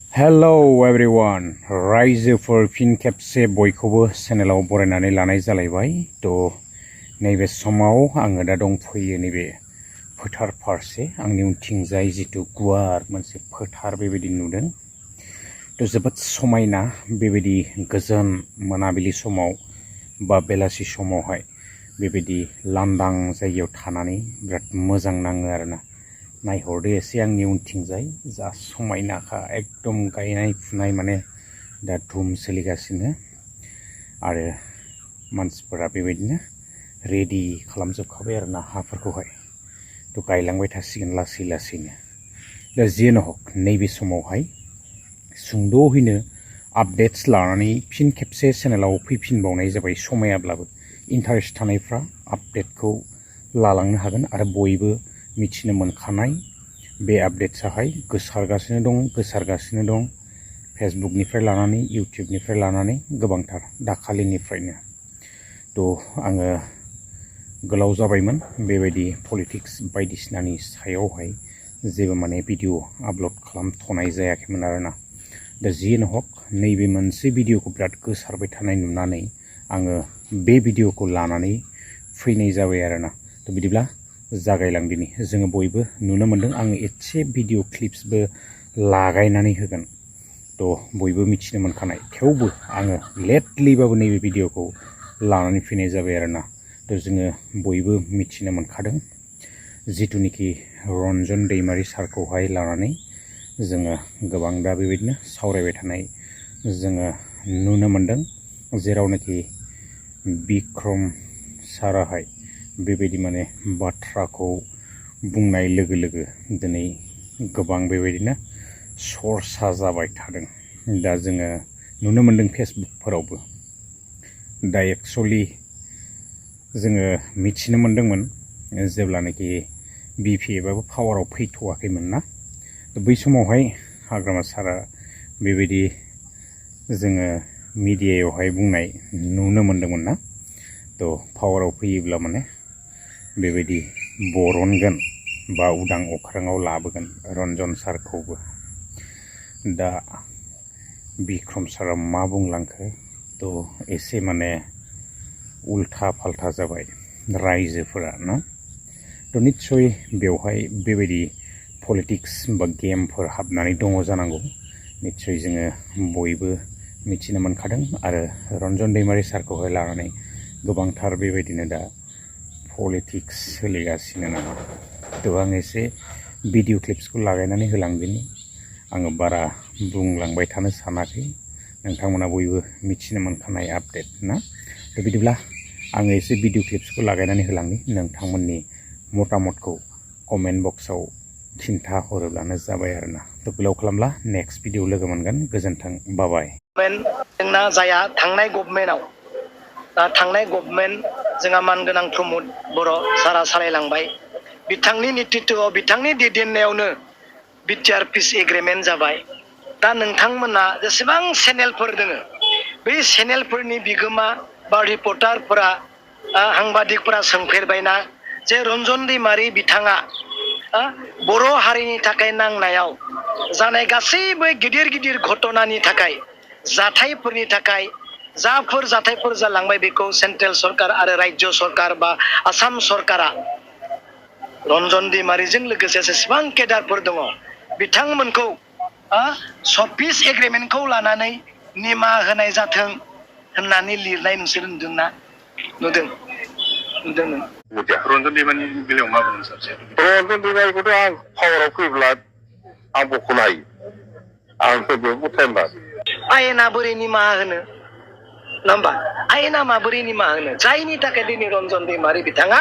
Hello everyone, रायजोफोर फिन खेबसे बयखौबो चेनेलाव बरायनानै लानाय जालायबाय। नैबे समाव आङो दा दंफैयो नैबे फोथार फारसे आंनि उनथिंजाय जितु गुवार मोनसे फोथार बेबायदि नुदों। जोबोद समायना बेबायदि गोजोन मोनाबिलि समाव बा बेलासि समावहाय बेबायदि लांदां जायगायाव थानानै बिराद मोजां नाङो आरोना। नायहरदो एसे आंनि उनथिंजाय जा समायनाखा एकदम गायनाय फुनाय माने दा धुम सोलिगासिनो आरो मानसिफोरा बेबायदिनो रेडि खालामजोबखाबाय आरोना हाफोरखौहाय गायलांबाय थासिगोन लासै लासैनो। दा जियानो हक नैबे समावहाय सुंद'हैनो आपडेट्स लानानै फिन खेबसे चेनेलाव फैफिनबावनाय जाबाय। समायाब्लाबो इन्टारेस्ट थानायफ्रा आपडेटखौ लालांनो हागोन आरो बयबो मिथिनो मोनखानाय बे आपडेट्साहाय गोसारगासिनो दं फेसबुकनिफ्राय लानानै इउटिउबनिफ्राय लानानै गोबांथार दाखालिनिफ्रायनो। आङो गोलाव जाबायमोन बेबायदि पलिटिक्स बायदिसिनानि सायावहाय जेबो माने भिडिअ आपल'ड खालामथ'नाय जायाखैमोन आरोना। दा जियानो हक नैबे मोनसे भिडिअखौ बिराद गोसारबाय थानाय नुनानै आङो बे भिडिअखौ लानानै फैनाय जाबाय आरोना। बिदिब्ला जागायलांदिनि जोङो बयबो नुनो मोनदों। आङो एसे भिडिअ क्लिप्सबो लागायनानै होगोन। बयबो मिथिनो मोनखानाय थेवबो आङो लेटलिबाबो नैबे भिडिअखौ लानानै फैनाय जाबाय आरोना। जोङो बयबो मिथिनो मोनखादों जिथुनिखि रन्जन दैमारि सारखौहाय लानानै जोङो गोबां दा बेबायदिनो सावरायबाय थानाय जोङो नुनो मोनदों। जेरावनाखि बिक्रम साराहाय बेबायदि माने बाथ्राखौ बुंनाय लोगो लोगो दिनै गोबां बेबायदिनो चर्चा जाबाय थादों। दा जोङो नुनो मोनदों फेसबुकफोरावबो। दा एक्सुवेलि जोङो मिथिनो मोनदोंमोन जेब्लानाखि BPFआबो पावाराव फैथ'वाखैमोन ना, बै समावहाय हाग्रामा सारा बेबायदि जोङो मिडियायावहाय बुंनाय नुनो मोनदोंमोन ना। पावाराव फैयोब्ला माने बेबायदि बरनगोन बा उदां अख्राङाव लाबोगोन रन्जन सारखौबो। दा बिक्रम सारा मा बुंलांखो एसे माने उल्था फाल्था जाबाय रायजोफोरा ना। निस्सय बेवहाय बेबायदि पलिटिक्स बा गेमफोर हाबनानै दङ जानांगौ। निस्सय जोङो बयबो मिथिनो मोनखादों आरो रन्जन दैमारि सारखौहाय लानानै गोबांथार बेबायदिनो दा पलिटिक्स सोलिगासिनो नामा। आं एसे भिडिअ क्लिप्सखौ लागायनानै होलांदिनि। आङो बारा बुंलांबाय थानो सानाखै, नोंथांमोना बयबो मिथिनो मोनखानाय आपडेट ना। बिदिब्ला आङो एसे भिडिअ क्लिप्सखौ लागायनानै होलांनि। नोंथांमोननि मतामतखौ कमेन्ट बक्सआव खिन्था हरोब्लानो जाबाय आरोना। गोलाव खालामला नेक्स्ट भिडिअ लोगो मोनगोन। गोजोन्थों, बाबाय। जोंना जाया थांनाय गभर्नमेन्ट जोंहा मानगोनां प्रमद बर' सारा सालायलांबाय। बिथांनि नेतृत्वआव बिथांनि दैदेननायावनो बिटिआर पिस एग्रिमेन्ट जाबाय। दा नोंथांमोना जेसेबां चेनेलफोर दोङो बै चेनेलफोरनि बिगोमा बा रिपर्टारफोरा साংবাদিকफोरा सोंफेरबायना जे रन्जन दैमारि बिथाङा बर' हारिनि थाखाय नांनायाव जानाय गासैबो गिदिर गिदिर घटनानि थाखाय जाथायफोरनि थाखाय जाफोर जाथायफोर जालांबाय बेखौ सेन्ट्रेल सरकार आरो राज्य सरकार बा आसाम सरकारा रन्जन दैमारिजों लोगोसे जेसेबां केडारफोर दङ बिथांमोनखौ पिस एग्रिमेन्टखौ लानानै निमाहा होनाय जाथों होननानै लिरनाय नोंसोर नुदोंना? नुदों। रन्जन दैमारिनि बेलायाव मा बुंनो सानसे? रन्जन दैमारिखौथ' आं पावाराव फैब्ला आं बख'नो हायो। आंथ' बेयाव टाइम लादों। आयेना बोरै निमाहा होनो? नङा होमबा? आयेना माबोरै निमाहा होनो? जायनि थाखाय दिनै रन्जन दैमारि बिथाङा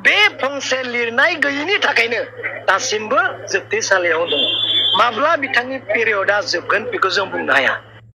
बे फंसे लिरनाय गैयिनि थाखायनो दासिमबो जोबथेसालियाव दङ। माब्ला बिथांनि पिरियडआ जोबगोन बेखौ जों बुंनो हाया।